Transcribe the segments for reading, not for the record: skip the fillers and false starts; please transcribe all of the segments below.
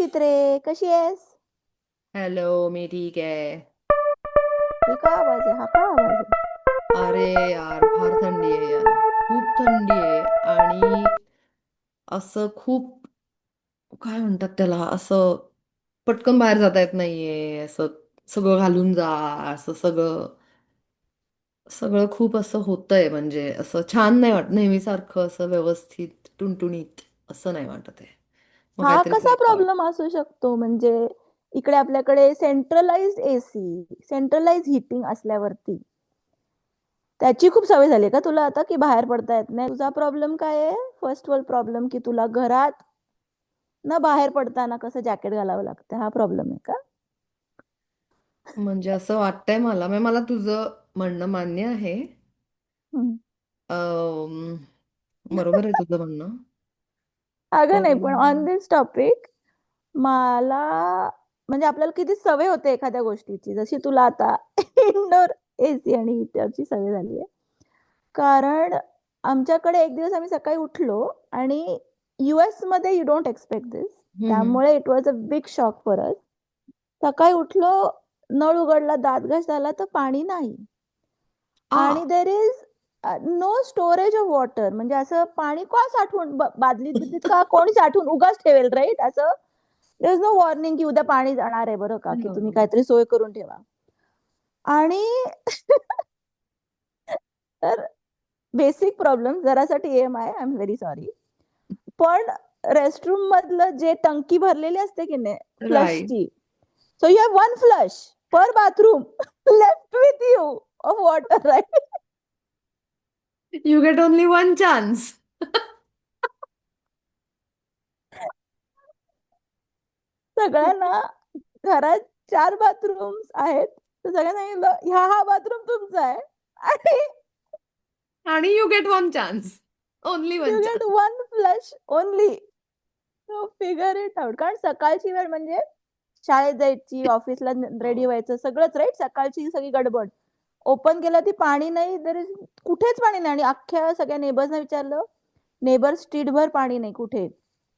चित्रे, कशी आहेस? हॅलो, मी ठीक आहे. हे काय आवाज आहे? हा काय आवाज आहे? अरे यार, फार थंडी आहे यार. खूप थंडी आहे. आणि असं खूप, काय म्हणतात त्याला, असं पटकन बाहेर जाता येत नाहीये. असं सगळं घालून जा, असं सगळं सगळं खूप असं होतंय. म्हणजे असं छान नाही वाटत. नेहमीसारखं असं व्यवस्थित टुणटुणीत असं नाही वाटत आहे. मग हा काहीतरी कसा करावं. प्रॉब्लेम असू शकतो? म्हणजे इकडे आपल्याकडे सेंट्रलाइज्ड एसी, सेंट्रलाइज हिटिंग असल्यावरती त्याची खूप सवय झाली का तुला आता, की बाहेर पडता येत नाही? तुझा प्रॉब्लेम काय आहे? फर्स्ट वर्ल्ड प्रॉब्लेम, की तुला घरात ना बाहेर पडताना कसं जॅकेट घालावं लागतं, हा प्रॉब्लेम आहे का? म्हणजे असं वाटतंय मला तुझं म्हणणं मान्य आहे. हम्म. अं, बरोबर आहे तुझं म्हणणं. अगं नाही, पण ऑन पण दिस टॉपिक मला म्हणजे आपल्याला किती सवय होते एखाद्या गोष्टीची, जशी तुला आता इनडोर एसी आणि हीटरची सवय झाली आहे. कारण आमच्याकडे एक दिवस आम्ही सकाळी उठलो आणि US मध्ये यू डोंट एक्सपेक्ट दिस, हम्म. त्यामुळे it was a big shock for us. सकाळी उठलो, नळ उघडला, दात घास झाला तर पाणी नाही. आणि uh there is no storage of water. म्हणजे असं पाणी का साठवून बादलीत बिदलीत का कोणी साठवून उगाच ठेवेल, राईट? असं देर इज नो वॉर्निंग की उद्या पाणी जाणार आहे बरं का, की तुम्ही हो. काहीतरी सोय करून ठेवा. आणि तर बेसिक प्रॉब्लेम, जरासाठी EMI, I am very sorry. पण रेस्टरूम मधलं जे टंकी भरलेली असते की नाही राईट. फ्लशची, so you have one flush per bathroom left with you of water, right? You get only one chance. सगळ्यांना घरात 4 बाथरूम्स आहेत. तर सगळ्यांना सांगितलं, हा बाथरूम तुमचा आहे आणि आणि you get one chance. Only one you get chance. One flush only. So figure it out. कारण सकाळची वेळ म्हणजे शाळेत जायची, ऑफिसला रेडी हो. व्हायचं, सगळंच, राईट? सकाळची सगळी गडबड. ओपन केलं ती पाणी नाही, तर कुठेच पाणी नाही. आणि अख्ख्या सगळ्या नेबर्सना विचारलं, नेबर स्ट्रीटभर पाणी नाही कुठे.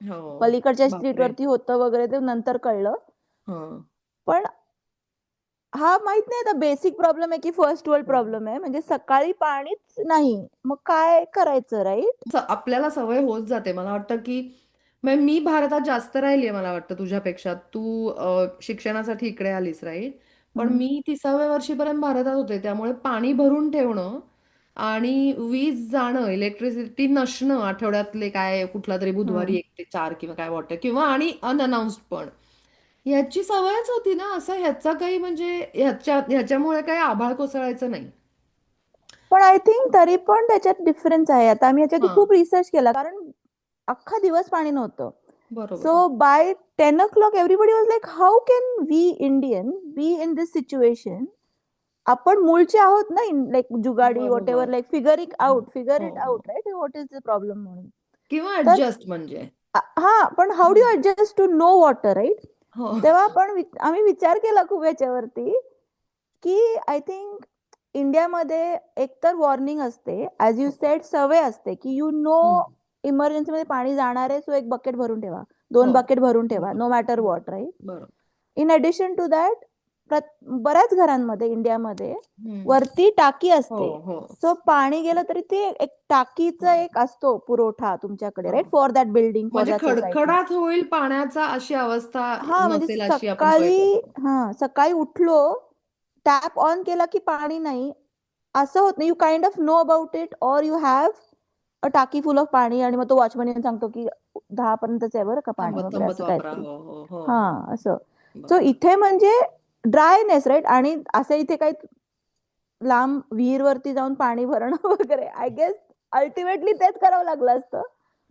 हो. पलीकडच्या बापरे. स्ट्रीटवरती होतं वगैरे, ते नंतर कळलं. हं. पण हा माहित नाही आता बेसिक प्रॉब्लेम आहे की फर्स्ट वर्ल्ड हो. प्रॉब्लेम आहे. म्हणजे सकाळी पाणीच नाही, मग काय करायचं, राईट? आपल्याला सवय होत जाते. मला वाटतं की म्हणजे मी भारतात जास्त राहिली मला वाटतं तुझ्यापेक्षा. तू शिक्षणासाठी इकडे आलीस, राईट? पण मी 30व्या वर्षीपर्यंत भारतात होते. त्यामुळे पाणी भरून ठेवणं आणि वीज जाणं, इलेक्ट्रिसिटी नसणं, आठवड्यातले काय कुठला तरी बुधवारी 1 ते 4 किंवा काय वाटतं, किंवा आणि अनअनाउन्स्ड पण, ह्याची सवयच होती ना. असं ह्याचा काही म्हणजे ह्याच्यामुळे काही आभाळ कोसळायचं नाही. पण आय थिंक तरी पण त्याच्यात डिफरन्स आहे. आता आम्ही याच्यात हा. खूप रिसर्च केला, कारण अख्खा दिवस पाणी नव्हतं. बरोबर. So by 10 o'clock everybody was like, how can we Indian be in this situation? आपण मूळचे आहोत ना, लाईक जुगाडी वॉट एव्हर, बरोबर. लाईक फिगर इट हो. आउट, फिगर हो. इट हो. Out, right? What is the problem म्हणून. किंवा तर ऍडजस्ट म्हणजे. हा, पण how do adjust to no water, right? हो. तेव्हा आपण आम्ही विचार केला खूप याच्यावरती, की आय थिंक इंडियामध्ये एकतर वॉर्निंग असते, ऍज यू सेड, सवय असते की यू नो हम्म. इमर्जन्सीमध्ये पाणी जाणार आहे, सो एक बकेट भरून ठेवा, 2 हो. बकेट भरून ठेवा, बरोबर. नो मॅटर बरोबर. What, right? बरोबर. इन ॲडिशन टू दॅट, बऱ्याच घरांमध्ये इंडियामध्ये हम्म. वरती टाकी हो. असते. हो. सो पाणी गेलं तरी ते एक टाकीचा हो. एक असतो पुरवठा तुमच्याकडे, हो. Right? For that building, for म्हणजे दॅट सोसायटी. खडखडाट होईल पाण्याचा अशी अवस्था हा, म्हणजे नसेल अशी आपण सोय सकाळी, करतो. हा सकाळी उठलो, टॅप ऑन केला की पाणी नाही, असं होत नाही. You kind of know about it, और यू हॅव अ टाकी फुल ऑफ पाणी, आणि मग तो वॉचमन येऊन सांगतो की 10 पर्यंतच आहे बरं का पाणी थांबत वगैरे, थांबत असं वापरा. काहीतरी. हो. हो. हो. हा, हो. असं. सो बरोबर. इथे म्हणजे ड्रायनेस, राईट? आणि असं इथे काही लांब विहीरवरती जाऊन पाणी भरणं वगैरे, आय गेस अल्टिमेटली तेच करावं लागलं असतं.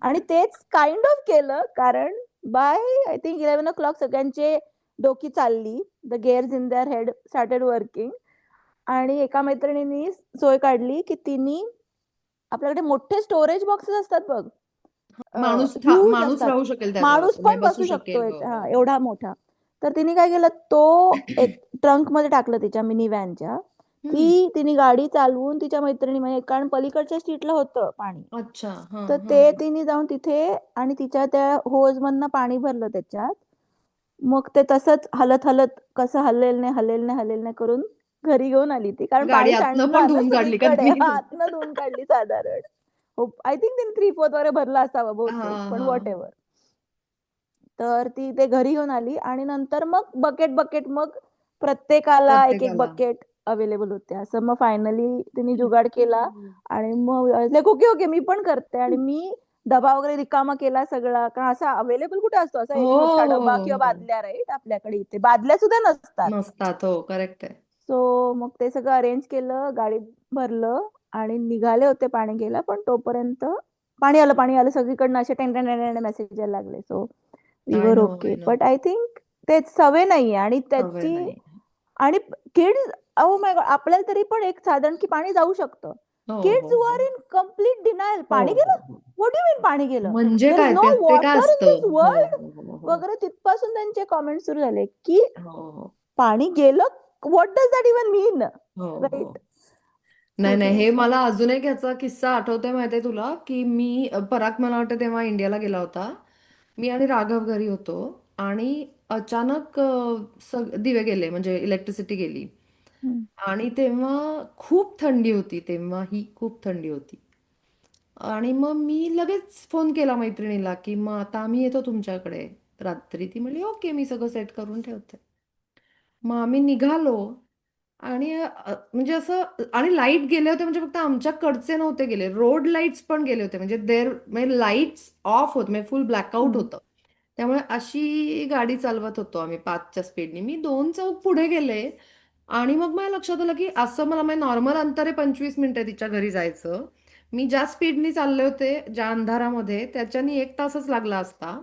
आणि तेच काइंड ऑफ केलं, कारण बाय आय थिंक 11 o'clock सगळ्यांचे डोकी चालली, the gears in their head started working. आणि एका मैत्रिणींनी सोय काढली की तिने, आपल्याकडे मोठे स्टोरेज बॉक्सेस असतात बघ, ह्यूज माणूस असतात, राहू शकेल त्याच्यावर, माणूस म्हणजे पण बसू बसू शकतो, शकेल. हो. हो. हा, हो. एवढा मोठा. तर तिने काय केलं, तो एक ट्रंक मध्ये टाकलं तिच्या मिनी व्हॅनच्या, हम्म. की तिने गाडी चालवून तिच्या मैत्रिणी, म्हणजे कारण पलीकडच्या स्ट्रीटला होतं पाणी, अच्छा. हा. तर हा. ते तिने जाऊन तिथे आणि तिच्या त्या होज मधनं पाणी भरलं त्याच्यात. मग ते तसंच हलत हलत कसं हलेल नाही करून घरी घेऊन आली ती, कारण गाडी पाणी आतनं सांडलं पण ना धुवून काढली का सगळीकडे. तिने? आतनं धुवून काढली साधारण. आय थिंक तिने 3/4 वगैरे भरला असावं हा बहुतेक, पण हा. What ever. तर ती ते घरी घेऊन आली आणि नंतर मग बकेट बकेट मग प्रत्येकाला एक एक प्रत्येकाला. बकेट अवेलेबल होते. असं मग फायनली तिने जुगाड केला आणि मग ओके ओके मी पण करते, आणि मी डबा वगैरे रिकामा केला सगळा, कारण असा अवेलेबल कुठे असतो असा हो एक मोठा हो डबा हो किंवा हो. बादल्या, राईट? आपल्याकडे इथे बादल्या सुद्धा नसतात. नसतात, हो करेक्ट आहे. सो मग ते सगळं अरेंज केलं, गाडीत भरलं आणि निघाले होते पाणी घ्यायला, पण तोपर्यंत पाणी आलं सगळीकडनं, असे टेन मेसेज यायला लागले. So we I were no okay. I know. But I think तेच सवय नाहीये आणि सवय त्याची. नाही. आणि किड्स, ओ माय गॉड, आपल्याला तरी पण एक साधारण की पाणी जाऊ शकतं. हो किड्स हो वर हो इन कम्प्लीट डिनायल. हो पाणी हो गेलं? हो. व्हॉट डू मीन पाणी गेलं? म्हणजे देयर इज काय नो ते काय वॉटर इन असतं? दिस हो वर्ल्ड हो हो हो वगैरे, तिथपासून त्यांचे कॉमेंट सुरू झाले की हो हो पाणी गेलं, व्हॉट डज दॅट इवन मीन, हो हो. राईट? नाही सो नाही, ते हे असं. मला अजून एक ह्याचा किस्सा आठवतोय माहितीये तुला, की मी पराग मला वाटतं तेव्हा इंडियाला गेला होता. मी आणि राघव घरी होतो आणि अचानक दिवे गेले, म्हणजे इलेक्ट्रिसिटी गेली. हम्म. आणि तेव्हा खूप थंडी होती, तेव्हाही खूप थंडी होती. आणि मग मी लगेच फोन केला मैत्रिणीला, की मग आता आम्ही येतो तुमच्याकडे रात्री. ती म्हणली ओके, मी सगळं सेट करून ठेवते. मग आम्ही निघालो आणि म्हणजे असं, आणि लाईट गेले होते म्हणजे फक्त आमच्याकडचे नव्हते गेले, रोड लाईट्स पण गेले होते, म्हणजे म्हणजे लाईट्स ऑफ होत, म्हणजे फुल ब्लॅकआउट हम्म. होतं. त्यामुळे अशी गाडी चालवत होतो आम्ही 5च्या स्पीडनी. मी 2 चौक पुढे गेले आणि मग माझ्या लक्षात आलं की असं मला नॉर्मल अंतर आहे 25 मिनिटं तिच्या घरी जायचं. मी ज्या स्पीडनी चालले होते, ज्या अंधारामध्ये, त्याच्यानी 1 तासच लागला असता.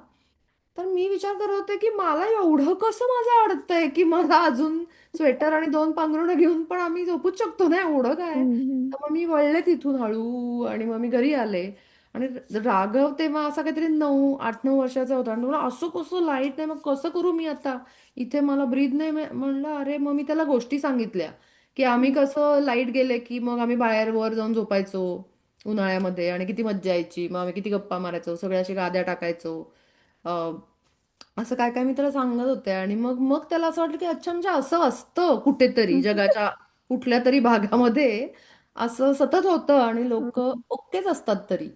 तर मी विचार करत होते की मला एवढं कसं माझं अडतंय, की मला अजून स्वेटर आणि 2 पांघरुणं घेऊन पण आम्ही झोपूच शकतो ना, एवढं काय. हम्म. तर मग मी वळले तिथून हळू आणि मग मी घरी आले. आणि राघव तेव्हा असा काहीतरी 8-9 वर्षाचा होता, आणि म्हणला असं कसं लाईट नाही, मग कसं करू मी आता इथे, मला ब्रीद नाही. म्हणलं अरे, मग मी त्याला गोष्टी सांगितल्या की आम्ही हम्म. कसं लाईट गेले की मग आम्ही बाहेर वर जाऊन झोपायचो उन्हाळ्यामध्ये, आणि किती मज्जा यायची, मग आम्ही किती गप्पा मारायचो, सगळ्या अशी गाद्या टाकायचो. असं काय काय मी त्याला सांगत होते. आणि मग मग त्याला असं वाटलं की अच्छा, म्हणजे असं असतं कुठेतरी हम्म. जगाच्या कुठल्या तरी भागामध्ये, असं सतत होतं आणि लोक हम्म. ओकेच असतात तरी.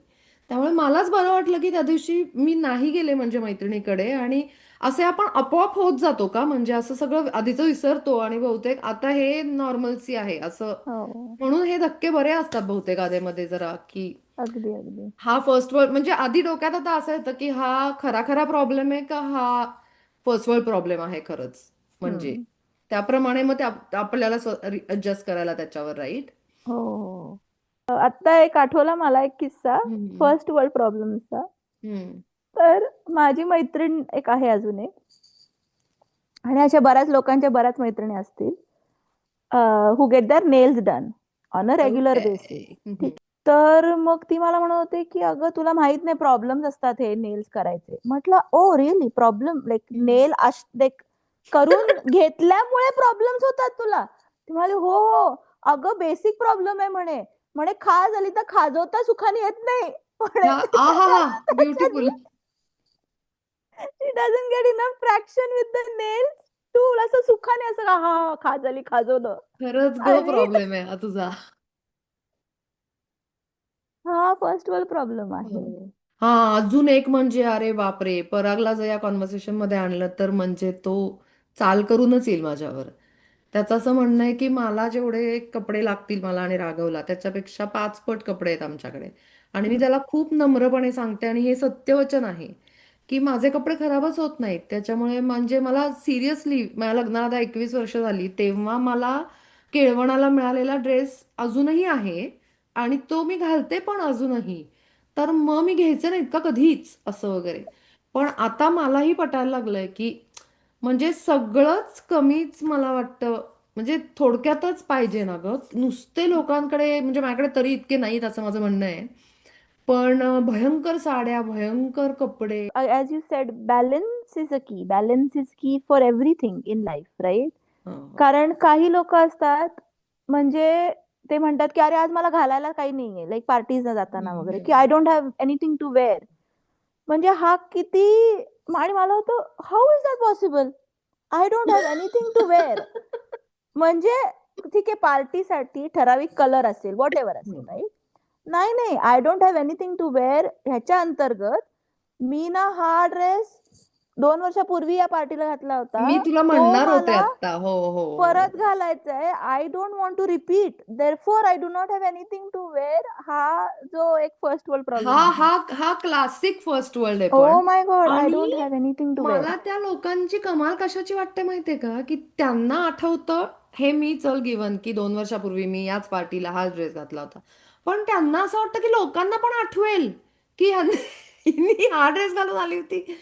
त्यामुळे मलाच बरं वाटलं की त्या दिवशी मी नाही गेले म्हणजे मैत्रिणीकडे. आणि असे आपण आपोआप होत जातो का, म्हणजे असं सगळं आधीच विसरतो आणि बहुतेक आता हे नॉर्मल्सी आहे असं. हो, म्हणून हे धक्के बरे असतात बहुतेक आधेमध्ये जरा, की अगदी अगदी. हा फर्स्ट वर्ल्ड, म्हणजे आधी डोक्यात आता असं येतं की हा खरा खरा प्रॉब्लेम आहे का हा फर्स्ट वर्ल्ड प्रॉब्लेम आहे खरंच. म्हणजे हम्म. त्याप्रमाणे मग आपल्याला ऍडजस्ट करायला त्याच्यावर, राईट. हो हो. आत्ता एक आठवला मला एक किस्सा हम्म. फर्स्ट वर्ल्ड प्रॉब्लेमचा. हम्म. तर माझी मैत्रीण एक आहे अजून एक, आणि अशा बऱ्याच लोकांच्या बऱ्याच मैत्रिणी असतील who get their nails done on a regular okay. Basis. ठीक. तर मग ती मला म्हणत होते की अगं तुला माहित नाही प्रॉब्लेम्स असतात हे नेल्स करायचे. म्हटलं ओ रिअली प्रॉब्लेम, लाईक नेल करून घेतल्यामुळे प्रॉब्लेम्स होतात तुला? ती म्हणाली हो हो, अगं बेसिक प्रॉब्लेम आहे म्हणे. म्हणे खाज आली तर खाजवता सुखाने येत नाही म्हणे. हा. आ हा हा. Beautiful. She doesn't get enough traction with the nails to असं सुखाने असं हा हा खाज आली खाजवलं. खरंच ग आय मीन प्रॉब्लेम आहे हा तुझा. हा फर्स्ट वर्ल्ड प्रॉब्लेम आहे. हो. हा, अजून एक म्हणजे अरे बापरे, परागला जर या कॉन्व्हर्सेशन मध्ये आणलं तर म्हणजे तो चाल करूनच येईल माझ्यावर. त्याचं असं म्हणणं आहे की मला जेवढे कपडे लागतील, मला आणि राघवला, त्याच्यापेक्षा 5 पट कपडे आहेत आमच्याकडे. आणि मी हम्म. त्याला खूप नम्रपणे सांगते, आणि हे सत्यवचन आहे, की माझे कपडे खराबच होत नाहीत. त्याच्यामुळे म्हणजे मला सिरियसली, माझ्या लग्नाला आता 21 वर्ष झाली, तेव्हा मला केळवणाला मिळालेला ड्रेस अजूनही आहे आणि तो मी घालते पण अजूनही. तर मग मी घ्यायचे नाहीत का कधीच असं वगैरे. पण आता मलाही पटायला लागलंय की म्हणजे सगळंच कमीच मला वाटतं, म्हणजे थोडक्यातच पाहिजे ना ग. नुसते लोकांकडे, म्हणजे माझ्याकडे तरी इतके नाहीत असं माझं म्हणणं आहे, पण भयंकर साड्या, भयंकर कपडे. As you said, balance is a key. Balance is key for everything in life, right? हं. कारण काही लोक असतात, म्हणजे ते म्हणतात की अरे आज मला घालायला काही नाहीये, लाईक पार्टीजला जाताना हम्म, वगैरे, की हम्म. I don't have anything to wear. म्हणजे हा किती. आणि मला होतं, how is that possible? I don't have anything to wear. म्हणजे ठीक आहे, पार्टीसाठी ठराविक कलर असेल, व्हॉट एव्हर असेल, हम्म. राईट. नाही, I don't have anything to wear ह्याच्या अंतर्गत मी ना हा ड्रेस 2 वर्षापूर्वी या पार्टीला घातला होता, मी तुला तो म्हणणार होते मला आता. हो हो परत हो. घालायचा आहे. I don't want to repeat, therefore I do not have anything to wear. हा जो एक फर्स्ट वर्ल्ड हा प्रॉब्लेम आहे. हा हा क्लासिक फर्स्ट वर्ल्ड आहे पण. ओ माय गॉड, आय आणि don't have anything to wear. मला त्या लोकांची कमाल कशाची वाटते माहितीये का, की त्यांना आठवतं हे मी चल गिवन की 2 वर्षापूर्वी मी याच पार्टीला हाच ड्रेस घातला होता. पण त्यांना असं वाटतं की लोकांना पण आठवेल की हिने हा ड्रेस घालून आली होती.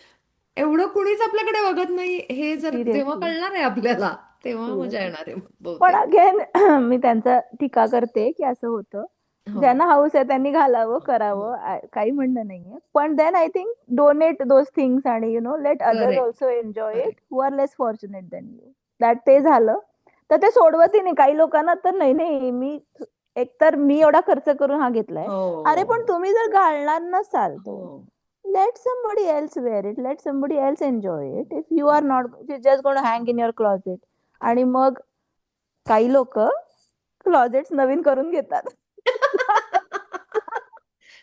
एवढं कुणीच आपल्याकडे बघत नाही. हे जर जेव्हा सिरियसली. कळणार आहे आपल्याला तेव्हा मजा सिरियसली. येणार आहे पण बहुतेक. अगेन मी त्यांचा टीका करते की असं होतं. हो ज्यांना हाऊस आहे त्यांनी घालावं, हो. करावं, काही म्हणणं नाहीये. पण then I think donate those things आणि let others correct also enjoy it correct. Who are less fortunate than you. That ते झालं. तर ते सोडवतही नाही. काही लोकांना तर नाही, मी एकतर मी एवढा खर्च करून हा घेतलाय. हो अरे पण हो तुम्ही जर घालणार नसाल तो, हो. let somebody else wear it, let somebody else enjoy it. If you are not, you're just going to hang in your closet. आणि करेक्ट. मग काही लोक क्लॉजेट्स नवीन करून घेतात.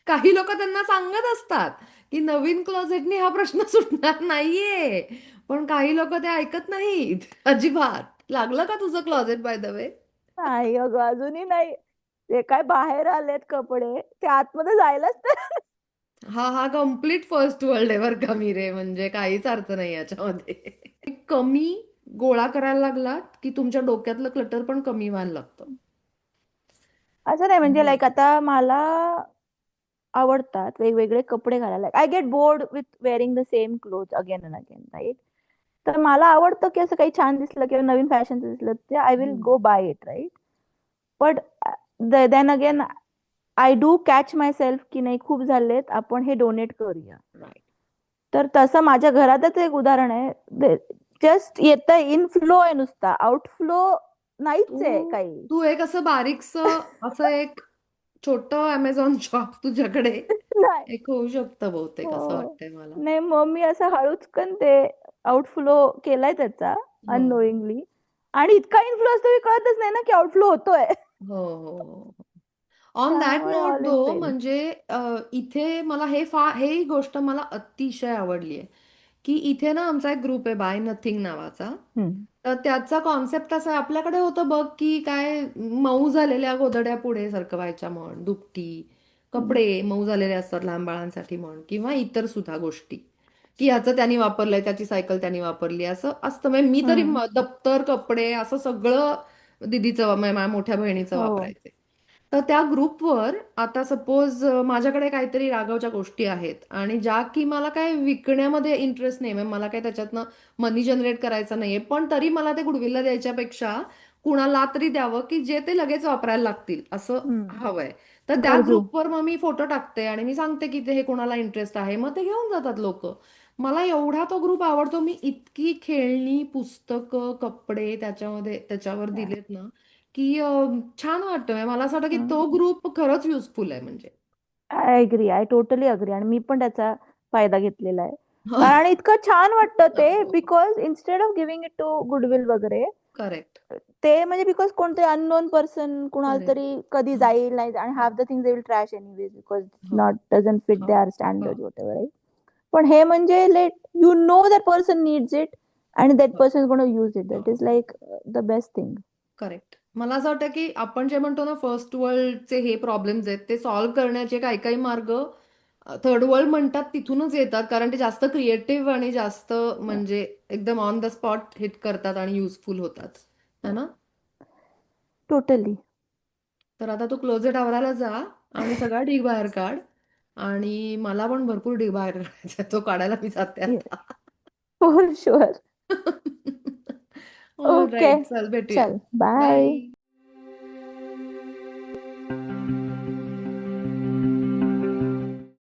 काही लोक त्यांना सांगत असतात की नवीन क्लोजेटनी हा प्रश्न सुटणार नाहीये. पण काही लोक ते ऐकत नाहीत अजिबात. लागलं का तुझं क्लोजेट बाय द वे? नाही अगं, अजूनही नाही. ते काय बाहेर आलेत कपडे, ते आतमध्ये जायलाच तयार नाही. हा हा कम्प्लीट फर्स्ट वर्ल्ड आहे बरं का मी रे. म्हणजे काहीच अर्थ नाही याच्यामध्ये. कमी गोळा करायला लागलात की तुमच्या डोक्यातलं क्लटर पण कमी व्हायला लागतं. असं नाही, म्हणजे हम्म. लाईक आता मला आवडतात वेगवेगळे कपडे घालायला. I get bored with wearing the same cloth again and again, right. तर मला आवडतं की असं काही छान दिसलं किंवा नवीन फॅशनचं दिसलं ते I will hmm. Go by it, right. But then again I do catch myself की नाही, खूप झालेत, आपण हे डोनेट करूया. राईट. तर तसं माझ्या घरातच एक उदाहरण आहे. जस्ट येतं, इनफ्लो आहे नुसता, आउटफ्लो नाहीच आहे तू काही. तू एक असं बारीकस असं एक छोटं अमेझॉन शॉप तुझ्याकडे नाही. एक होऊ शकतं बहुतेक असं हो. वाटतंय मला. नाही, मग मी असं हळूचकन ते आउटफ्लो केलाय त्याचा, हो अननोईंगली. आणि इतका इन्फ्लो असतो की कळतच नाही ना की आउटफ्लो होतोय. हो हो. ऑन दॅट त्यामुळे नोट ऑल इज दो वेल. म्हणजे इथे मला हे गोष्ट मला अतिशय आवडली आहे की इथे ना आमचा एक ग्रुप आहे बाय नथिंग नावाचा. तर त्याचा कॉन्सेप्ट असा आहे, आपल्याकडे होतं बघ की काय मऊ झालेल्या गोधड्या पुढे सरकवायच्या म्हण, दुपटी, कपडे मऊ झालेले असतात लहान बाळांसाठी म्हण, किंवा इतर सुद्धा गोष्टी की ह्याचं त्यांनी वापरलंय, त्याची सायकल त्यांनी वापरली, असं असतं. म्हणजे मी तरी दप्तर, कपडे असं सगळं दिदीचं माझ्या मोठ्या बहिणीचं हो. वापरायचे. तर त्या ग्रुपवर आता सपोज माझ्याकडे काहीतरी राघवच्या गोष्टी आहेत आणि ज्या की मला काय विकण्यामध्ये इंटरेस्ट नाही, म्हणजे मला काय त्याच्यातनं मनी जनरेट करायचं नाहीये, पण तरी मला ते गुडविलला द्यायच्यापेक्षा कुणाला तरी द्यावं की जे ते लगेच वापरायला लागतील असं हवंय. तर त्या गरजू. ग्रुपवर मग मी फोटो टाकते आणि मी सांगते की ते हे कोणाला इंटरेस्ट आहे, मग ते घेऊन जातात लोक. मला एवढा तो ग्रुप आवडतो. मी इतकी खेळणी, पुस्तकं, कपडे त्याच्यावर दिलेत ना की छान वाटतं. म्हणजे मला असं वाटतं की तो ग्रुप खरंच युजफुल आहे म्हणजे. I agree, I totally agree. आणि मी पण त्याचा फायदा घेतलेला आहे. कारण इतकं छान वाटतं ते, because instead of giving it to Goodwill वगैरे, करेक्ट ते म्हणजे बिकॉज कोणते अननोन पर्सन कुणाला करेक्ट. तरी कधी हो जाईल नाही, आणि half the things they will trash anyways because हो नॉट डझंट फिट हो देअर हो स्टँडर्ड वॉट एव्हर. पण हे म्हणजे let you know that person needs it आणि दॅट हो person is gonna use it. That हो is like the best thing. Correct. मला असं वाटतं की आपण जे म्हणतो ना फर्स्ट वर्ल्डचे हे प्रॉब्लेम्स आहेत ते सॉल्व्ह करण्याचे काही काही मार्ग थर्ड वर्ल्ड म्हणतात तिथूनच येतात, कारण ते जास्त क्रिएटिव्ह आणि जास्त म्हणजे एकदम ऑन द स्पॉट हिट करतात आणि युजफुल होतात, है ना. टोटली. तर आता तू क्लोजेट आवरायला जा आणि सगळा ढीग बाहेर काढ. आणि मला पण भरपूर ढीग बाहेर काढायचा आहे, तो काढायला मी जाते आता. For sure. All okay. Right, चल भेटूया. चल बाय. बाय.